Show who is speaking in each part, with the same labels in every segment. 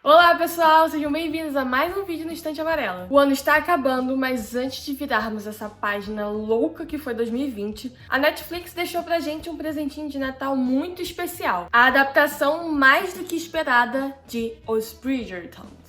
Speaker 1: Olá pessoal, sejam bem-vindos a mais um vídeo no Estante Amarela. O ano está acabando, mas antes de virarmos essa página louca que foi 2020, a Netflix deixou pra gente um presentinho de Natal muito especial. A adaptação mais do que esperada de Os Bridgertons.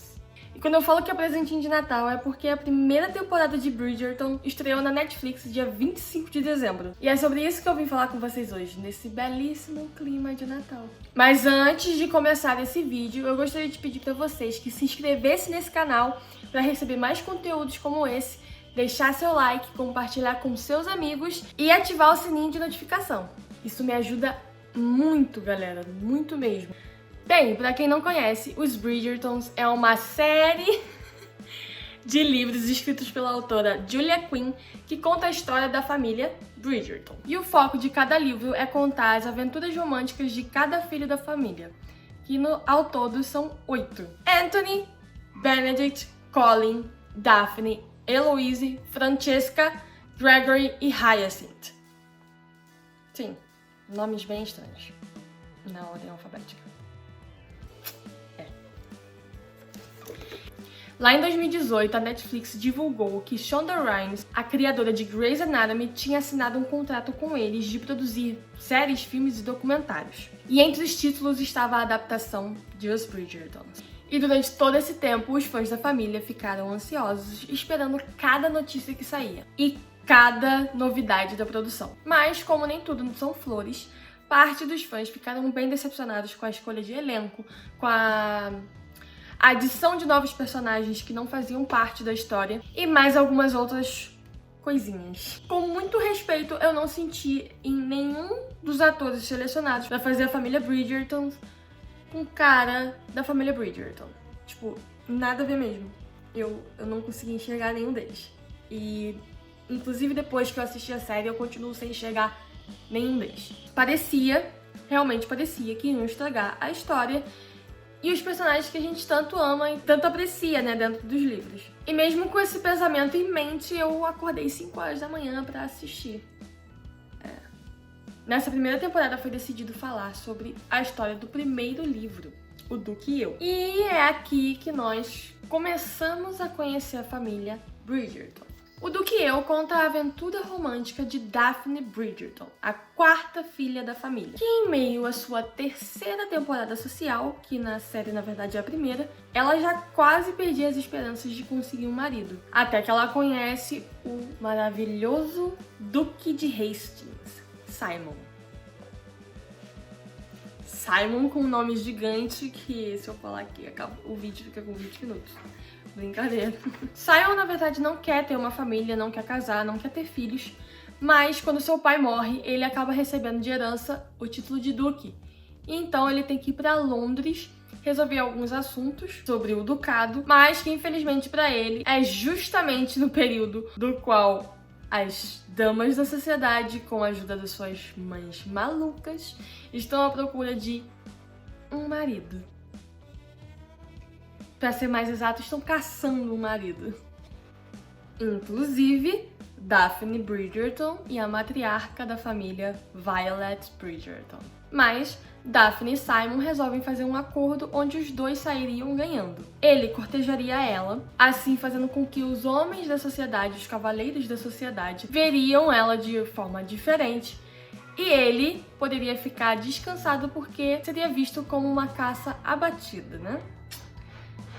Speaker 1: E quando eu falo que é presentinho de Natal, é porque a primeira temporada de Bridgerton estreou na Netflix dia 25 de dezembro. E é sobre isso que eu vim falar com vocês hoje, nesse belíssimo clima de Natal. Mas antes de começar esse vídeo, eu gostaria de pedir para vocês que se inscrevessem nesse canal para receber mais conteúdos como esse, deixar seu like, compartilhar com seus amigos e ativar o sininho de notificação. Isso me ajuda muito, galera, muito mesmo. Bem, pra quem não conhece, Os Bridgertons é uma série de livros escritos pela autora Julia Quinn que conta a história da família Bridgerton. E o foco de cada livro é contar as aventuras românticas de cada filho da família, que ao todo são 8. Anthony, Benedict, Colin, Daphne, Eloise, Francesca, Gregory e Hyacinth. Sim, nomes bem estranhos, na ordem alfabética. Lá em 2018, a Netflix divulgou que Shonda Rhimes, a criadora de Grey's Anatomy, tinha assinado um contrato com eles de produzir séries, filmes e documentários. E entre os títulos estava a adaptação de Os Bridgertons. E durante todo esse tempo, os fãs da família ficaram ansiosos, esperando cada notícia que saía e cada novidade da produção. Mas, como nem tudo são flores, parte dos fãs ficaram bem decepcionados com a escolha de elenco, com a adição de novos personagens que não faziam parte da história e mais algumas outras coisinhas. Com muito respeito, eu não senti em nenhum dos atores selecionados pra fazer a família Bridgerton com cara da família Bridgerton. Tipo, nada a ver mesmo. Eu não consegui enxergar nenhum deles. E, inclusive, depois que eu assisti a série, eu continuo sem enxergar nenhum deles. Realmente parecia que iam estragar a história e os personagens que a gente tanto ama e tanto aprecia, né, dentro dos livros. E mesmo com esse pensamento em mente, eu acordei 5 horas da manhã pra assistir. Nessa primeira temporada foi decidido falar sobre a história do primeiro livro, O Duque e Eu. E é aqui que nós começamos a conhecer a família Bridgerton. O Duque e Eu conta a aventura romântica de Daphne Bridgerton, a quarta filha da família, que em meio à sua terceira temporada social, que na série na verdade é a primeira, ela já quase perdia as esperanças de conseguir um marido, até que ela conhece o maravilhoso Duque de Hastings, Simon. Simon com um nome gigante que, se eu falar aqui, o vídeo fica com 20 minutos. Brincadeira. Simon, na verdade, não quer ter uma família, não quer casar, não quer ter filhos, mas quando seu pai morre, ele acaba recebendo de herança o título de duque. E então ele tem que ir para Londres resolver alguns assuntos sobre o ducado, mas que infelizmente para ele é justamente no período do qual as damas da sociedade, com a ajuda das suas mães malucas, estão à procura de um marido. Pra ser mais exato, estão caçando um marido. Inclusive, Daphne Bridgerton e a matriarca da família Violet Bridgerton. Mas Daphne e Simon resolvem fazer um acordo onde os dois sairiam ganhando. Ele cortejaria ela, assim fazendo com que os homens da sociedade, os cavaleiros da sociedade, veriam ela de forma diferente e ele poderia ficar descansado porque seria visto como uma caça abatida, né?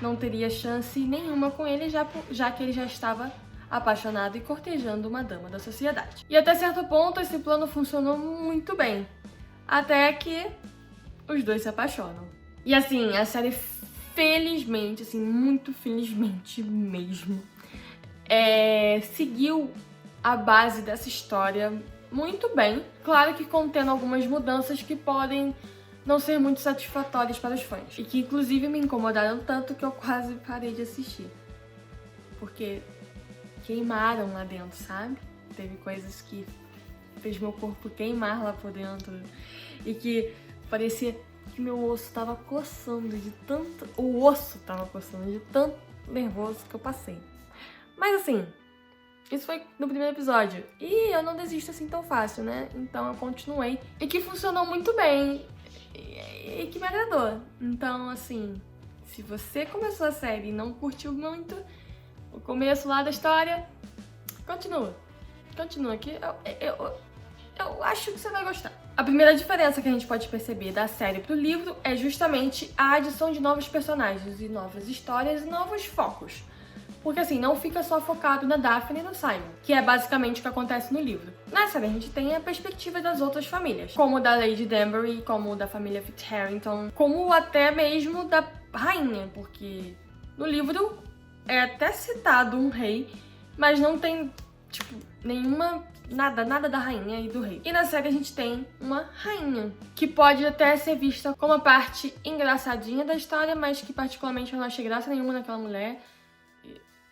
Speaker 1: Não teria chance nenhuma com ele, já que ele já estava apaixonado e cortejando uma dama da sociedade. E até certo ponto, esse plano funcionou muito bem. Até que os dois se apaixonam. E assim, a série felizmente, assim, muito felizmente mesmo, seguiu a base dessa história muito bem. Claro que contendo algumas mudanças que podem não ser muito satisfatórias para os fãs. E que inclusive me incomodaram tanto que eu quase parei de assistir. Porque queimaram lá dentro, sabe? Teve coisas que fez meu corpo queimar lá por dentro. E que parecia que meu osso tava coçando de tanto... O osso tava coçando de tanto nervoso que eu passei. Mas assim, isso foi no primeiro episódio. E eu não desisto assim tão fácil, né? Então eu continuei. E que funcionou muito bem. E que me agradou. Então, assim, se você começou a série e não curtiu muito o começo lá da história, continua. Continua aqui, eu acho que você vai gostar. A primeira diferença que a gente pode perceber da série pro livro é justamente a adição de novos personagens e novas histórias e novos focos. Porque assim, não fica só focado na Daphne e no Simon, que é basicamente o que acontece no livro. Na série a gente tem a perspectiva das outras famílias, como da Lady Danbury, como da família Fitzharrington, como até mesmo da rainha, porque no livro é até citado um rei, mas não tem, tipo, nada da rainha e do rei. E na série a gente tem uma rainha, que pode até ser vista como a parte engraçadinha da história, mas que particularmente eu não achei graça nenhuma naquela mulher.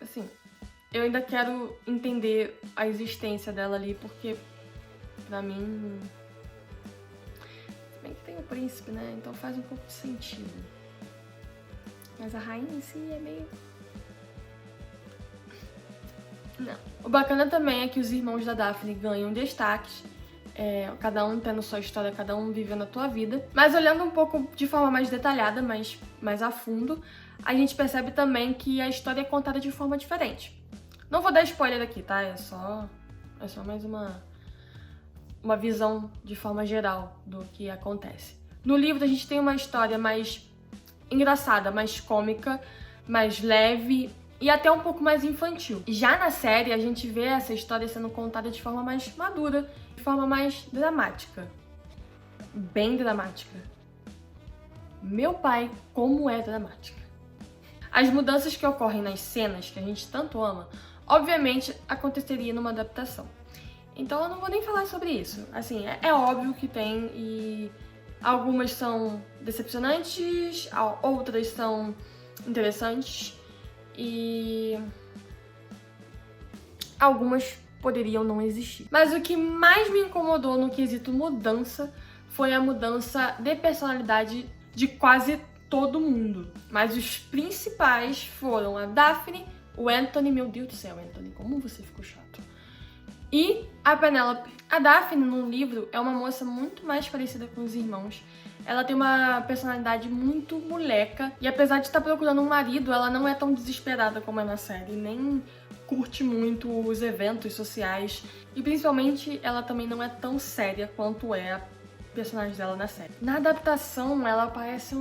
Speaker 1: Assim, eu ainda quero entender a existência dela ali, porque pra mim... Se bem que tem o príncipe, né? Então faz um pouco de sentido. Mas a rainha em si é meio... Não. O bacana também é que os irmãos da Daphne ganham destaques, cada um tendo sua história, cada um vivendo a sua vida. Mas olhando um pouco de forma mais detalhada, mais a fundo, a gente percebe também que a história é contada de forma diferente. Não vou dar spoiler aqui, tá? É só mais uma visão de forma geral do que acontece. No livro a gente tem uma história mais engraçada, mais cômica, mais leve e até um pouco mais infantil. Já na série, a gente vê essa história sendo contada de forma mais madura, de forma mais dramática. Bem dramática. Meu pai, como é dramática. As mudanças que ocorrem nas cenas, que a gente tanto ama, obviamente aconteceria numa adaptação. Então eu não vou nem falar sobre isso. Assim, é óbvio que tem e algumas são decepcionantes, outras são interessantes. E algumas poderiam não existir. Mas o que mais me incomodou no quesito mudança foi a mudança de personalidade de quase todo mundo. Mas os principais foram a Daphne, o Anthony, meu Deus do céu, Anthony, como você ficou chato. E a Penélope. A Daphne, no livro, é uma moça muito mais parecida com os irmãos. Ela tem uma personalidade muito moleca. E apesar de estar procurando um marido, ela não é tão desesperada como é na série. Nem curte muito os eventos sociais. E principalmente, ela também não é tão séria quanto é a personagem dela na série. Na adaptação, ela parece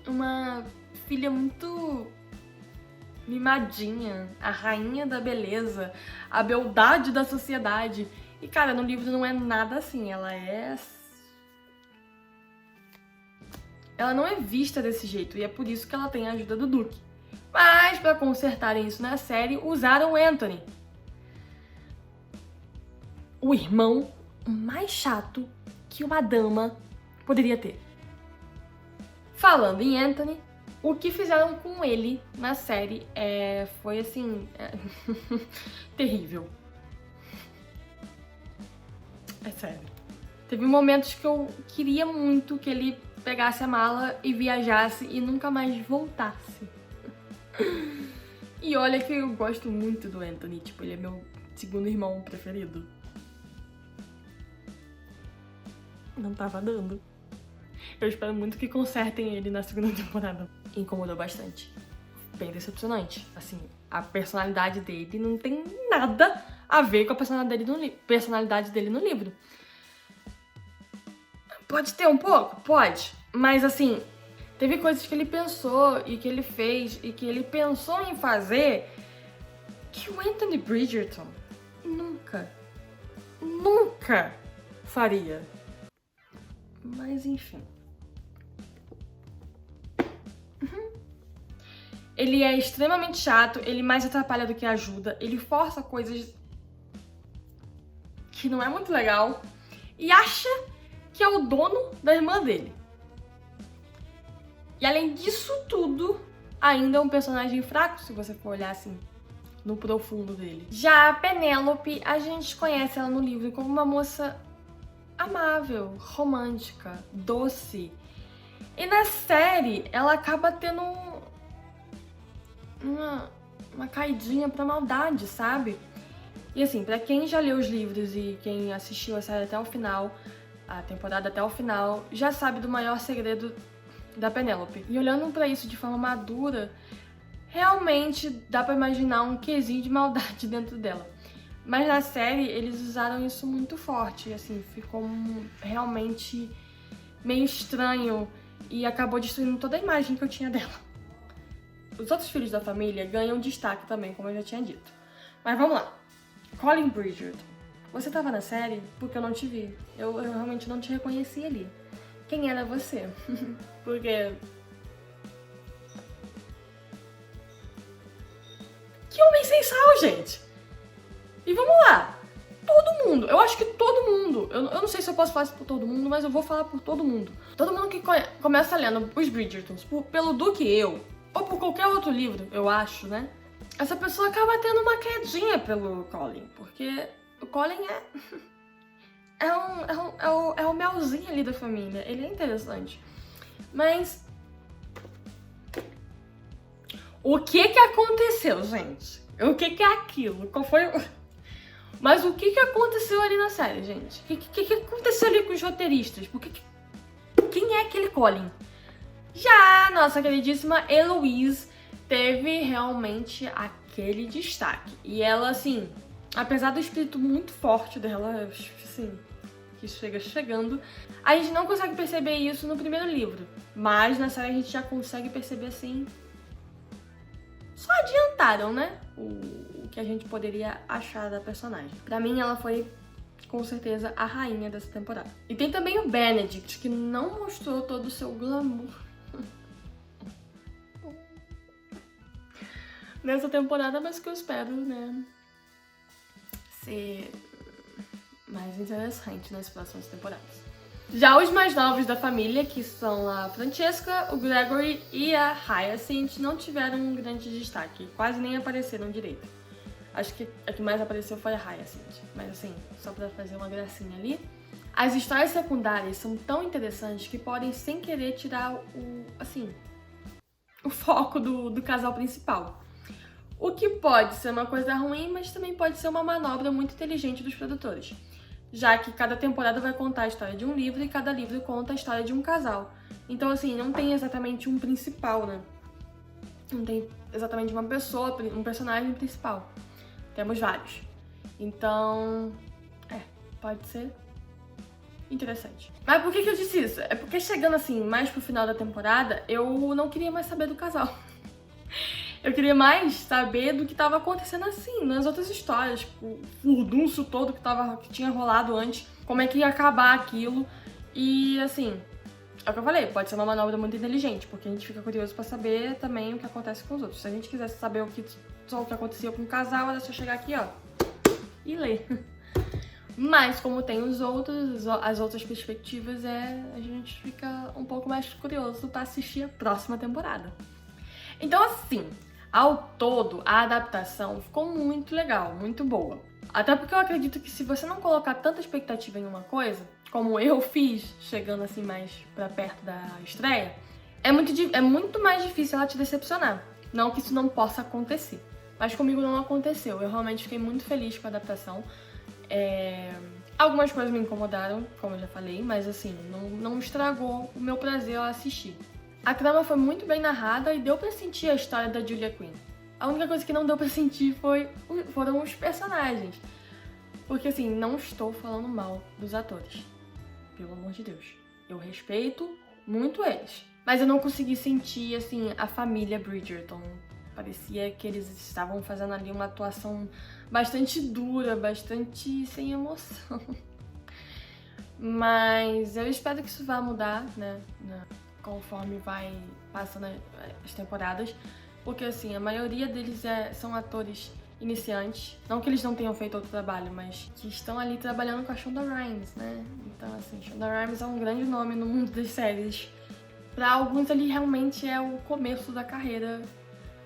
Speaker 1: uma filha muito mimadinha, a rainha da beleza, a beldade da sociedade. E cara, no livro não é nada assim, ela não é vista desse jeito, e é por isso que ela tem a ajuda do Duque. Mas pra consertarem isso na série, usaram o Anthony, o irmão mais chato que uma dama poderia ter. Falando em Anthony, o que fizeram com ele na série foi assim... terrível. É sério. Teve momentos que eu queria muito que ele pegasse a mala e viajasse e nunca mais voltasse. E olha que eu gosto muito do Anthony, tipo, ele é meu segundo irmão preferido. Não tava dando. Eu espero muito que consertem ele na segunda temporada. Incomodou bastante. Bem decepcionante. Assim, a personalidade dele não tem nada a ver com a personalidade dele no livro. Pode ter um pouco? Pode. Mas assim, teve coisas que ele pensou e que ele fez e que ele pensou em fazer que o Anthony Bridgerton nunca faria. Mas enfim. Ele é extremamente chato, ele mais atrapalha do que ajuda, ele força coisas que não é muito legal e acha que é o dono da irmã dele. E além disso tudo, ainda é um personagem fraco, se você for olhar assim, no profundo dele. Já a Penélope, a gente conhece ela no livro como uma moça amável, romântica, doce. E na série, ela acaba tendo uma caidinha pra maldade, sabe? E assim, pra quem já leu os livros e quem assistiu a série até o final, a temporada até o final, já sabe do maior segredo da Penélope. E olhando pra isso de forma madura, realmente dá pra imaginar um quesinho de maldade dentro dela. Mas na série eles usaram isso muito forte, assim, ficou realmente meio estranho e acabou destruindo toda a imagem que eu tinha dela. Os outros filhos da família ganham destaque também, como eu já tinha dito. Mas vamos lá. Colin Bridgerton. Você tava na série? Porque eu não te vi. Eu realmente não te reconheci ali. Quem era você? Porque... Que homem sem sal, gente! E vamos lá. Todo mundo. Eu acho que todo mundo. Eu não sei se eu posso falar isso por todo mundo, mas eu vou falar por todo mundo. Todo mundo que começa lendo os Bridgertons pelo Duque Eu, ou por qualquer outro livro, eu acho, né? Essa pessoa acaba tendo uma quedinha pelo Colin, porque o Colin é o melzinho ali da família. Ele é interessante. Mas o que aconteceu, gente? O que é aquilo? Qual foi o... Mas o que aconteceu ali na série, gente? O que aconteceu ali com os roteiristas? Quem é aquele Colin? Já a nossa queridíssima Eloise teve realmente aquele destaque. E ela, assim, apesar do espírito muito forte dela, assim, que chega chegando, a gente não consegue perceber isso no primeiro livro. Mas na série a gente já consegue perceber, assim... Só adiantaram, né? O que a gente poderia achar da personagem. Pra mim, ela foi, com certeza, a rainha dessa temporada. E tem também o Benedict, que não mostrou todo o seu glamour nessa temporada, mas que eu espero, né, ser mais interessante nas próximas temporadas. Já os mais novos da família, que são a Francesca, o Gregory e a Hyacinth, não tiveram um grande destaque, quase nem apareceram direito. Acho que a que mais apareceu foi a Hyacinth, mas assim, só pra fazer uma gracinha ali. As histórias secundárias são tão interessantes que podem, sem querer, tirar o foco do casal principal. O que pode ser uma coisa ruim, mas também pode ser uma manobra muito inteligente dos produtores, já que cada temporada vai contar a história de um livro e cada livro conta a história de um casal. Então, assim, não tem exatamente um principal, né? Não tem exatamente uma pessoa, um personagem principal. Temos vários. Então, pode ser interessante. Mas por que eu disse isso? É porque chegando, assim, mais pro final da temporada, eu não queria mais saber do casal. Eu queria mais saber do que estava acontecendo, assim, nas outras histórias, tipo, o furdunço todo que tinha rolado antes, como é que ia acabar aquilo. E, assim, é o que eu falei, pode ser uma manobra muito inteligente, porque a gente fica curioso pra saber também o que acontece com os outros. Se a gente quisesse saber só o que acontecia com o casal, era só chegar aqui, ó, e ler. Mas, como tem as outras perspectivas, a gente fica um pouco mais curioso pra assistir a próxima temporada. Então, assim, ao todo, a adaptação ficou muito legal, muito boa. Até porque eu acredito que se você não colocar tanta expectativa em uma coisa, como eu fiz, chegando assim mais pra perto da estreia, é muito mais difícil ela te decepcionar. Não que isso não possa acontecer, mas comigo não aconteceu. Eu realmente fiquei muito feliz com a adaptação. Algumas coisas me incomodaram, como eu já falei, mas assim, não estragou o meu prazer ao assistir. A trama foi muito bem narrada e deu pra sentir a história da Julia Quinn. A única coisa que não deu pra sentir foram os personagens. Porque assim, não estou falando mal dos atores. Pelo amor de Deus. Eu respeito muito eles. Mas eu não consegui sentir, assim, a família Bridgerton. Parecia que eles estavam fazendo ali uma atuação bastante dura, bastante sem emoção. Mas eu espero que isso vá mudar, né? Conforme vai passando as temporadas, porque assim, a maioria deles são atores iniciantes, não que eles não tenham feito outro trabalho, mas que estão ali trabalhando com a Shonda Rhimes, né? Então assim, Shonda Rhimes é um grande nome no mundo das séries. Pra alguns ali realmente é o começo da carreira,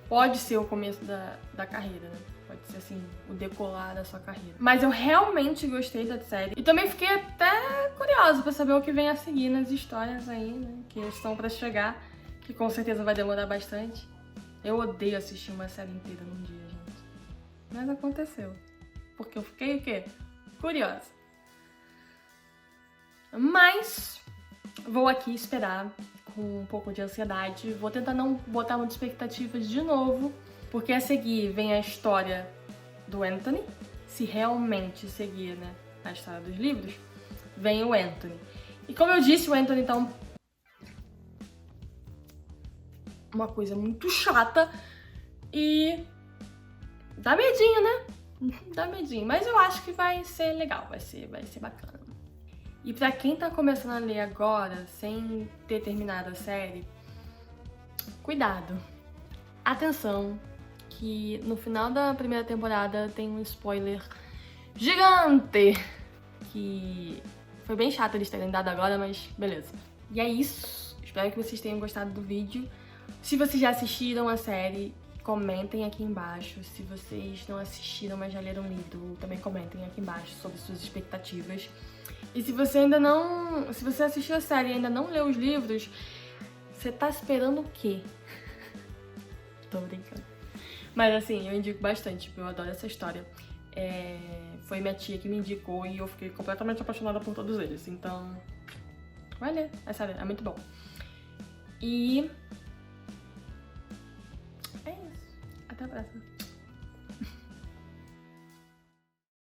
Speaker 1: pode ser o começo da carreira, né? Pode ser, assim, o decolar da sua carreira. Mas eu realmente gostei da série. E também fiquei até curiosa pra saber o que vem a seguir nas histórias aí, né? Que estão pra chegar. Que com certeza vai demorar bastante. Eu odeio assistir uma série inteira num dia, gente. Mas aconteceu. Porque eu fiquei o quê? Curiosa. Mas vou aqui esperar com um pouco de ansiedade. Vou tentar não botar muitas expectativas de novo, porque a seguir vem a história do Anthony. Se realmente seguir, né, a história dos livros, vem o Anthony. E como eu disse, o Anthony tá uma coisa muito chata e dá medinho, né? Dá medinho, mas eu acho que vai ser legal, vai ser bacana. E pra quem tá começando a ler agora, sem ter terminado a série, cuidado. Atenção, que no final da primeira temporada tem um spoiler gigante, que foi bem chato eles terem dado agora, mas beleza. E é isso, espero que vocês tenham gostado do vídeo. Se vocês já assistiram a série, comentem aqui embaixo. Se vocês não assistiram, mas já leram o livro, também comentem aqui embaixo sobre suas expectativas. E se você ainda não... Se você assistiu a série e ainda não leu os livros, você tá esperando o quê? Tô brincando. Mas assim, eu indico bastante, eu adoro essa história. Foi minha tia que me indicou e eu fiquei completamente apaixonada por todos eles. Então, vai ler, é sério, é muito bom. E é isso. Até a próxima.